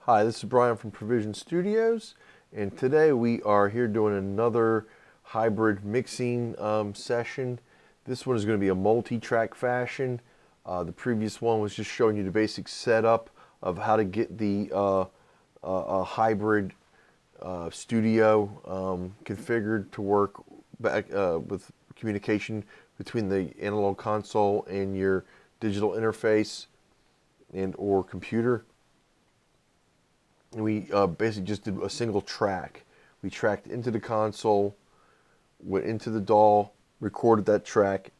Hi, this is Brian from Provision Studios, and today we are here doing another hybrid mixing session. This one is going to be a multi-track fashion. The previous one was just showing you the basic setup of how to get the hybrid studio configured to work back with communication between the analog console and your digital interface and or computer. And we basically just did a single track. We tracked into the console, went into the DAW, recorded that track,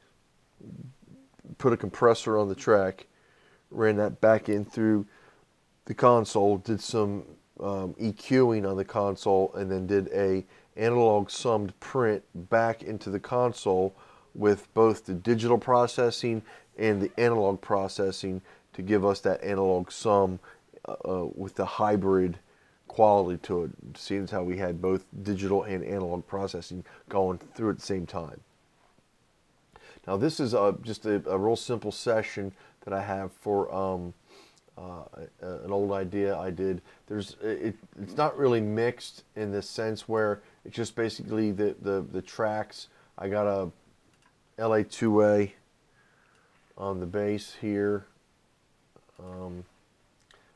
put a compressor on the track, ran that back in through the console, did some EQing on the console, and then did a analog summed print back into the console with both the digital processing and the analog processing to give us that analog sum with the hybrid quality to it, seeing as how we had both digital and analog processing going through at the same time. Now this is just a real simple session that I have for an old idea I did. It's not really mixed in the sense where it's just basically the tracks. I got a LA2A on the bass here.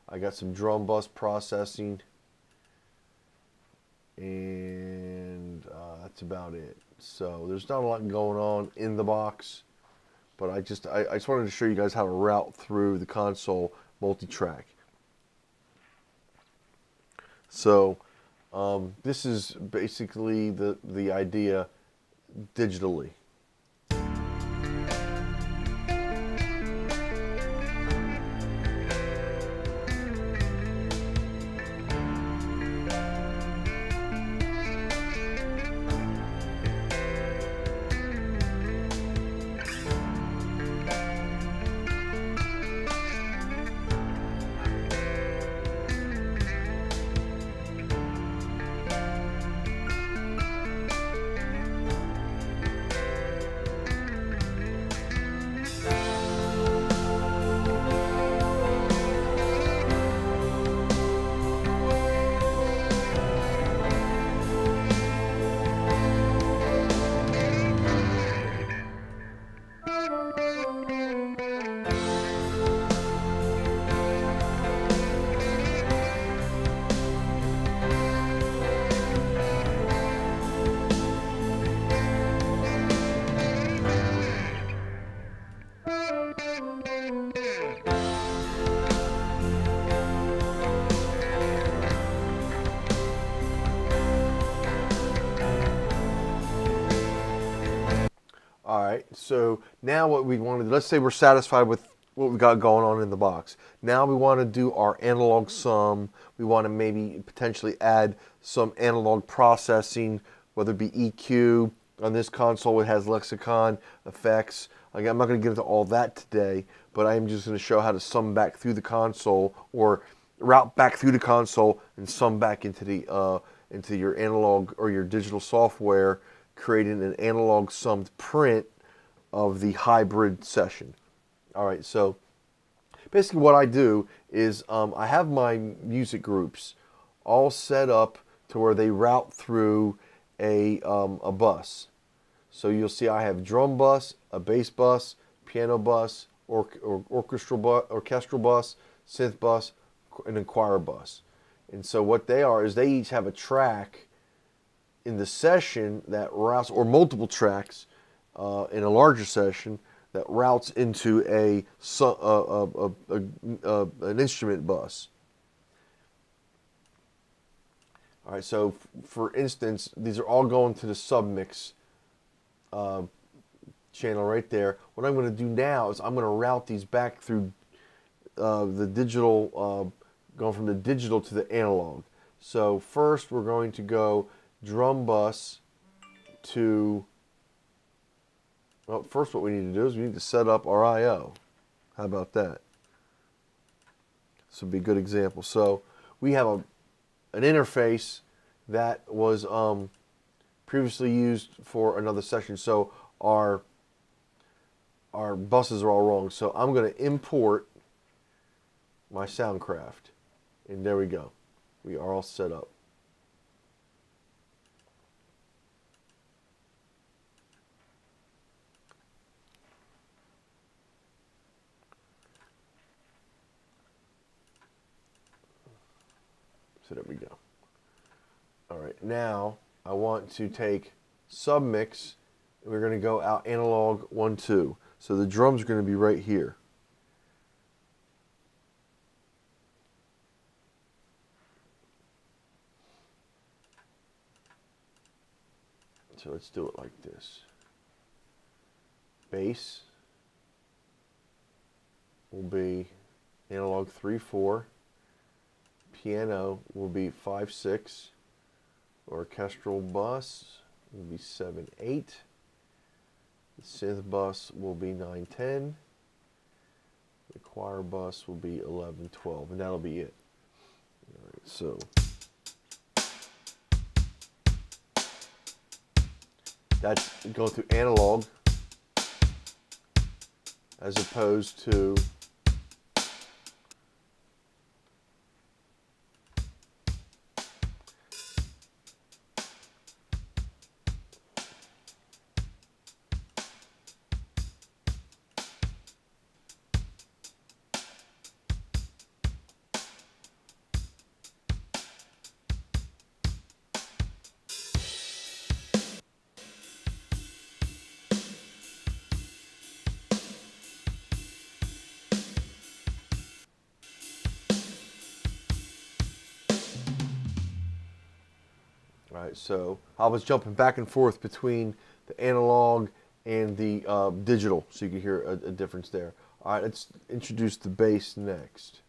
I got some drum bus processing, and that's about it. So there's not a lot going on in the box, but I just wanted to show you guys how to route through the console multi-track. So this is basically the idea digitally. Alright, so now what we want to do, let's say we're satisfied with what we got going on in the box. Now we want to do our analog sum. We want to maybe potentially add some analog processing, whether it be EQ. On this console it has lexicon, effects. Again, I'm not going to get into all that today, but I am just going to show how to sum back through the console, or route back through the console and sum back into the into your analog or your digital software, creating an analog summed print of the hybrid session. Alright, so basically what I do is I have my music groups all set up to where they route through a bus. So you'll see I have drum bus, a bass bus, piano bus, orchestral bus, synth bus, and then choir bus. And so what they are is they each have a track in the session that routes, or multiple tracks in a larger session that routes into an instrument bus. All right, so for instance, these are all going to the submix channel right there. What I'm going to do now is I'm going to route these back through the digital, going from the digital to the analog. So first we're going to go drum bus to, well, first what we need to do is we need to set up our I/O. How about that? This would be a good example. So we have an interface that was previously used for another session. So our buses are all wrong. So I'm going to import my Soundcraft And there we go. We are all set up. So there we go. All right, now I want to take submix, and we're going to go out analog 1, 2. So the drums are going to be right here. So let's do it like this. Bass will be analog 3, 4. Piano will be 5, 6. Orchestral bus will be 7, 8. The synth bus will be 9, 10. The choir bus will be 11, 12. And that'll be it. All right, so that's going through analog as opposed to all right, so I was jumping back and forth between the analog and the digital, so you can hear a difference there. All right, let's introduce the bass next.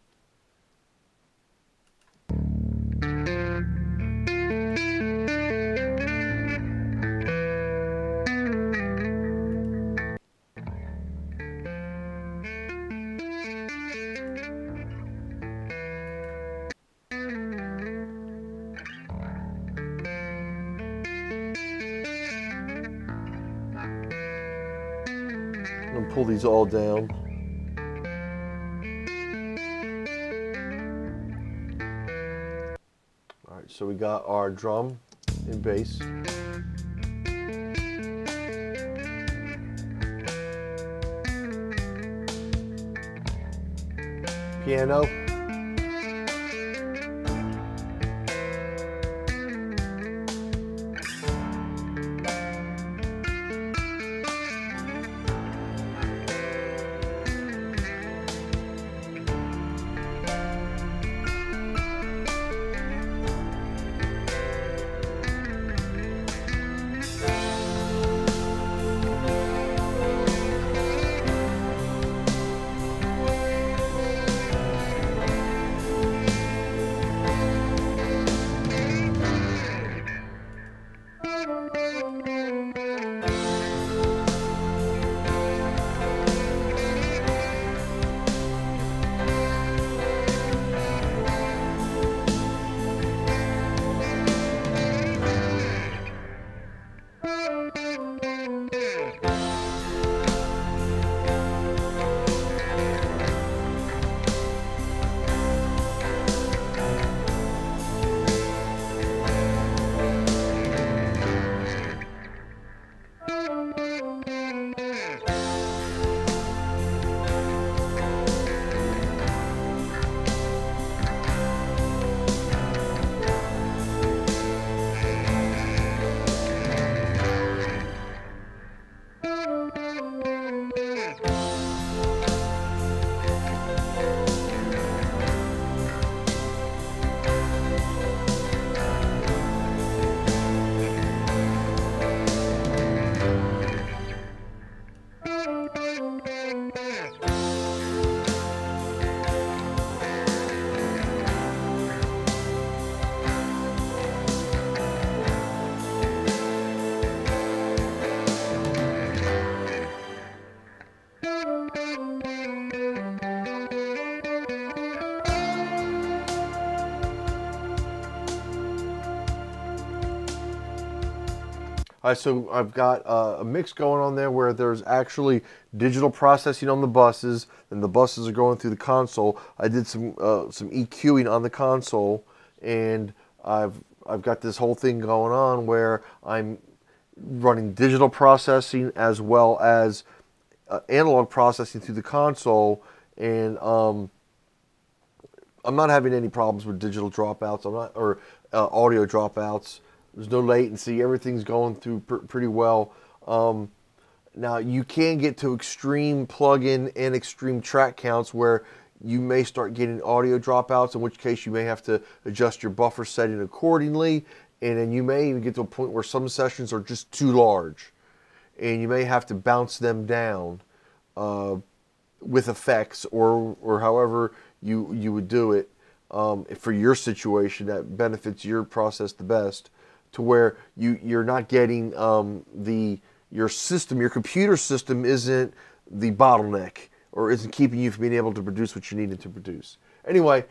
I'm going to pull these all down. All right, so we got our drum and bass. Piano. All right, so I've got a mix going on there where there's actually digital processing on the buses, and the buses are going through the console. I did some EQing on the console, and I've got this whole thing going on where I'm running digital processing as well as analog processing through the console, and I'm not having any problems with digital dropouts. I'm not, or audio dropouts. There's no latency. Everything's going through pretty well. Now you can get to extreme plug-in and extreme track counts where you may start getting audio dropouts, in which case you may have to adjust your buffer setting accordingly, and then you may even get to a point where some sessions are just too large, and you may have to bounce them down with effects or however you would do it for your situation that benefits your process the best, to where you're not getting your computer system isn't the bottleneck or isn't keeping you from being able to produce what you needed to produce. Anyway,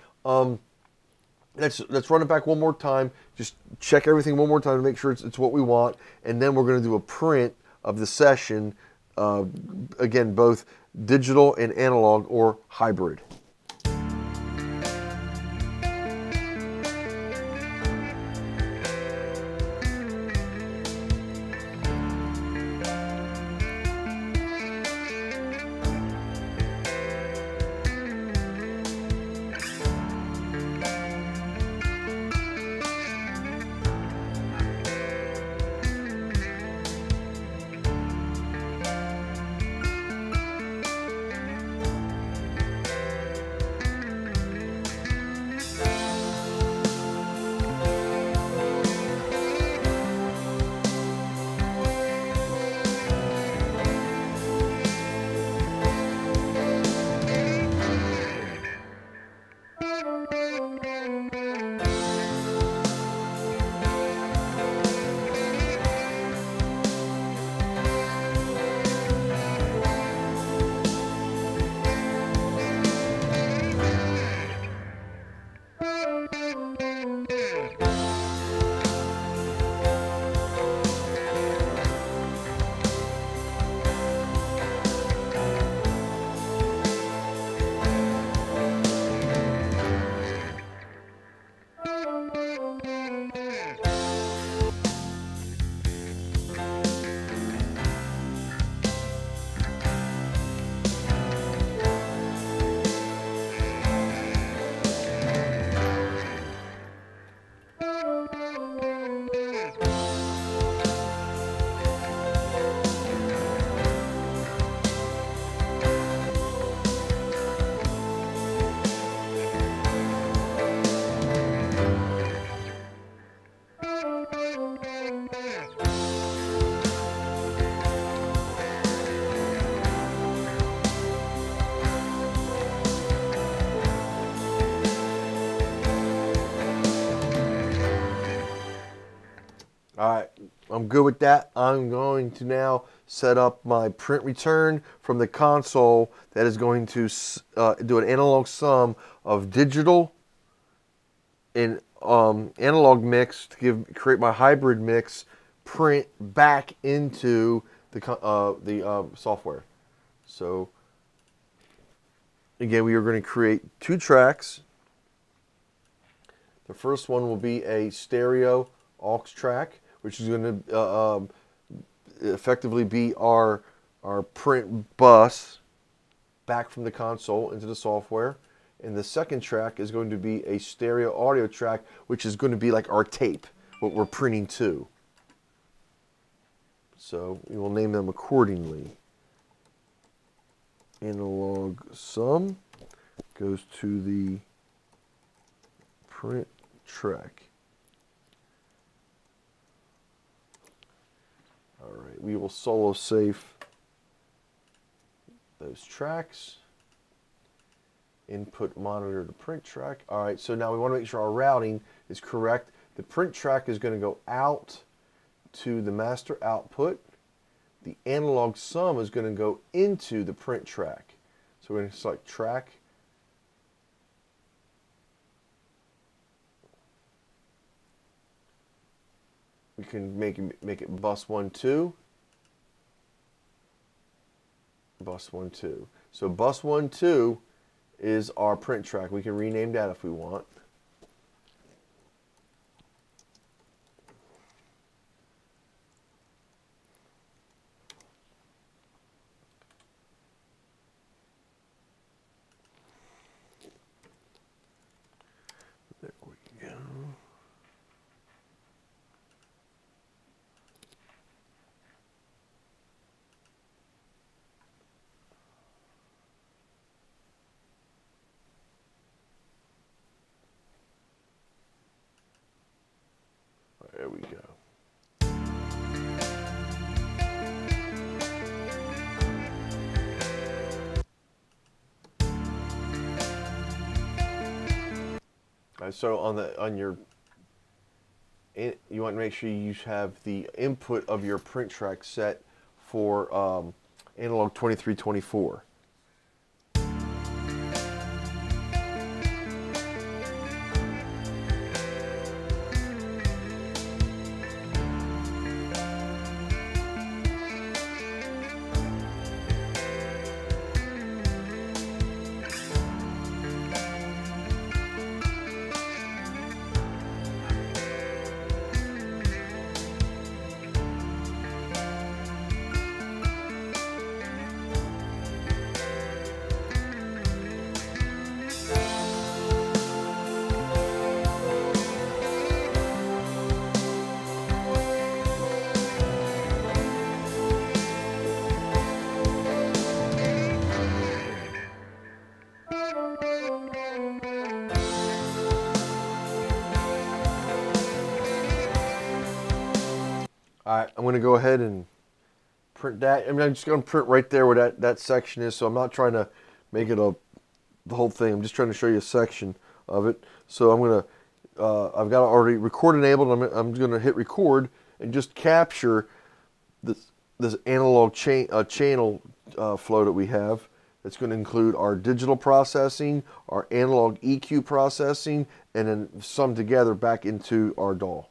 let's run it back one more time. Just check everything one more time to make sure it's what we want, and then we're going to do a print of the session. Again, both digital and analog or hybrid. All right, I'm good with that. I'm going to now set up my print return from the console that is going to do an analog sum of digital and analog mix to create my hybrid mix print back into the software. So again, we are going to create 2 tracks. The first one will be a stereo aux track, which is going to effectively be our print bus back from the console into the software. And the second track is going to be a stereo audio track, which is going to be like our tape, what we're printing to. So we will name them accordingly. Analog sum goes to the print track. All right, we will solo safe those tracks. Input monitor to print track. All right, so now we want to make sure our routing is correct. The print track is going to go out to the master output. The analog sum is going to go into the print track. So we're going to select track. We can make it bus 1, 2. Bus 1, 2. So bus 1, 2 is our print track. We can rename that if we want. There we go. There we go. So you want to make sure you have the input of your print track set for analog 2324. Alright, I'm going to go ahead and print that. I mean, I'm just going to print right there where that section is, so I'm not trying to make it the whole thing. I'm just trying to show you a section of it. So I'm going to, I've got it already record enabled. I'm going to hit record and just capture this analog channel flow that we have. That's going to include our digital processing, our analog EQ processing, and then sum together back into our DAW.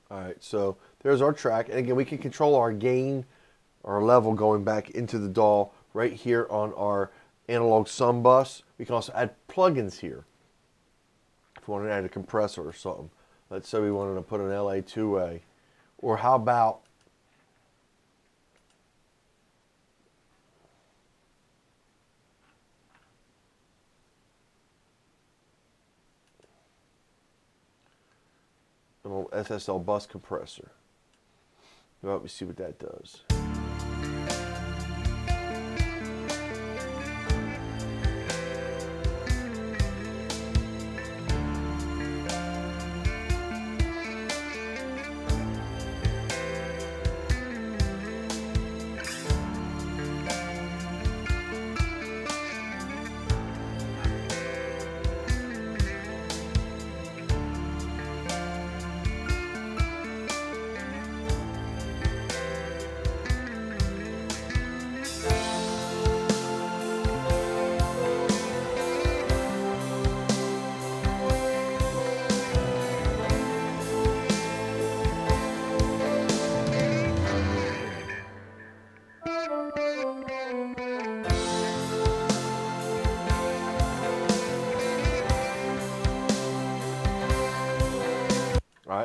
Alright, so there's our track, and again we can control our gain, our level going back into the DAW right here on our analog sum bus. We can also add plugins here if we want to add a compressor or something. Let's say we wanted to put an LA2A, or how about an old SSL bus compressor. Well, let me see what that does.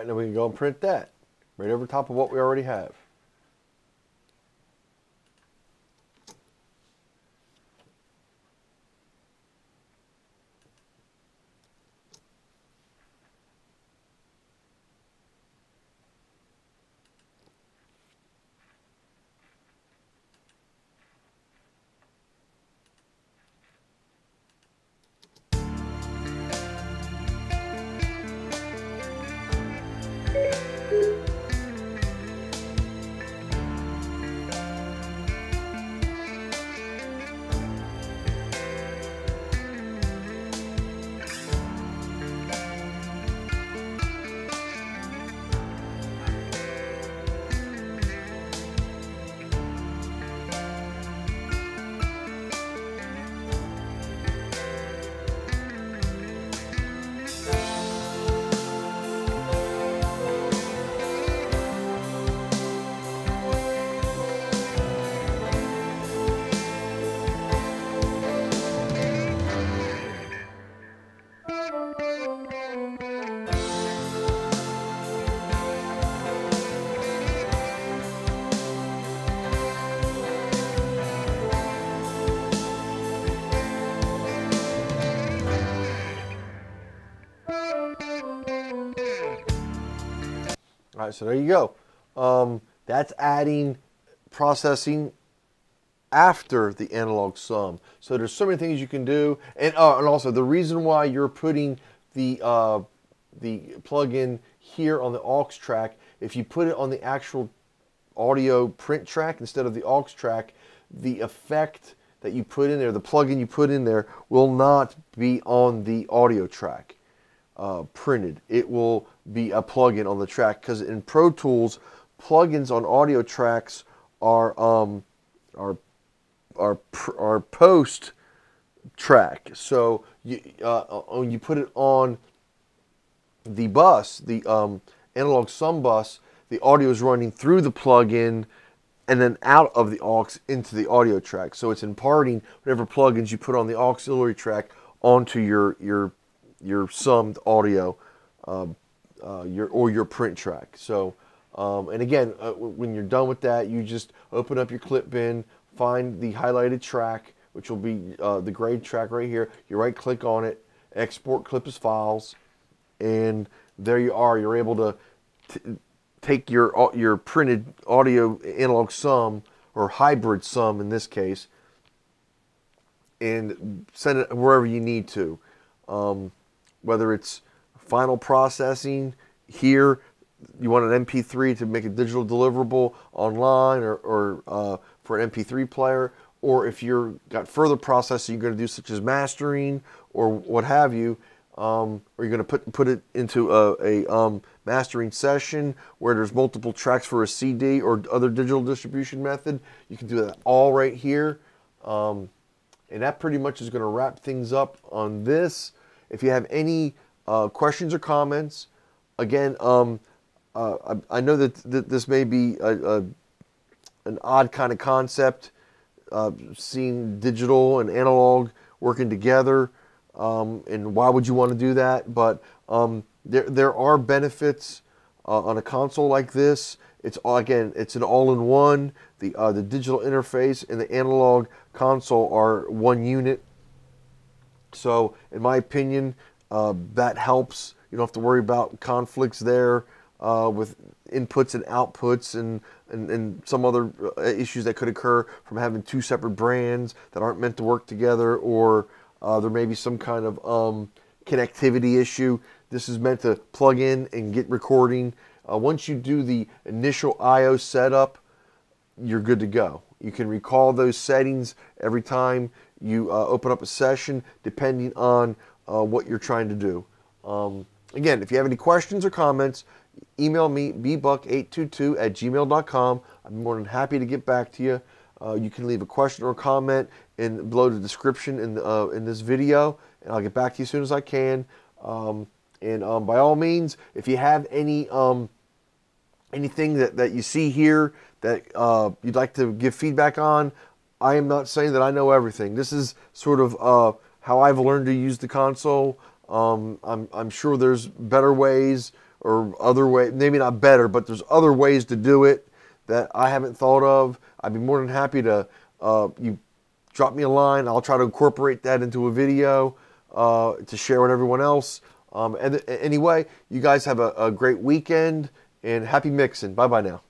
right, now we can go and print that right over top of what we already have. All right, so there you go. That's adding processing after the analog sum. So there's so many things you can do, and also the reason why you're putting the plug-in here on the aux track, if you put it on the actual audio print track instead of the aux track, the effect that you put in there, the plug-in you put in there, will not be on the audio track printed. It will be a plug-in on the track, because in Pro Tools, plugins on audio tracks are post track. So when you put it on the bus, the analog sum bus, the audio is running through the plug-in and then out of the aux into the audio track. So it's imparting whatever plugins you put on the auxiliary track onto your summed audio, your print track. So, and again, when you're done with that, you just open up your clip bin, find the highlighted track, which will be the grade track right here. You right-click on it, export clip as files, and there you are. You're able to take your printed audio analog sum, or hybrid sum in this case, and send it wherever you need to. Whether it's final processing here, you want an MP3 to make a digital deliverable online, or for an MP3 player, or if you're got further processing you're going to do, such as mastering or what have you, or you're going to put it into a mastering session where there's multiple tracks for a CD or other digital distribution method, you can do that all right here. And that pretty much is going to wrap things up on this. If you have any questions or comments, again, I know that this may be an odd kind of concept, seeing digital and analog working together, and why would you want to do that? But there are benefits on a console like this. It's an all-in-one. The digital interface and the analog console are one unit. So, in my opinion, that helps. You don't have to worry about conflicts there with inputs and outputs, and some other issues that could occur from having two separate brands that aren't meant to work together, or there may be some kind of connectivity issue. This is meant to plug in and get recording. Once you do the initial I/O setup, you're good to go. You can recall those settings every time you open up a session, depending on what you're trying to do. Again, if you have any questions or comments, email me, bbuck822@gmail.com. I'm more than happy to get back to you. You can leave a question or a comment below the description in this video, and I'll get back to you as soon as I can. By all means, if you have any anything that you see here that you'd like to give feedback on, I am not saying that I know everything. This is sort of how I've learned to use the console. I'm sure there's better ways or other way, maybe not better, but there's other ways to do it that I haven't thought of, I'd be more than happy to, you drop me a line. I'll try to incorporate that into a video to share with everyone else. And anyway, you guys have a great weekend and happy mixing. Bye-bye now.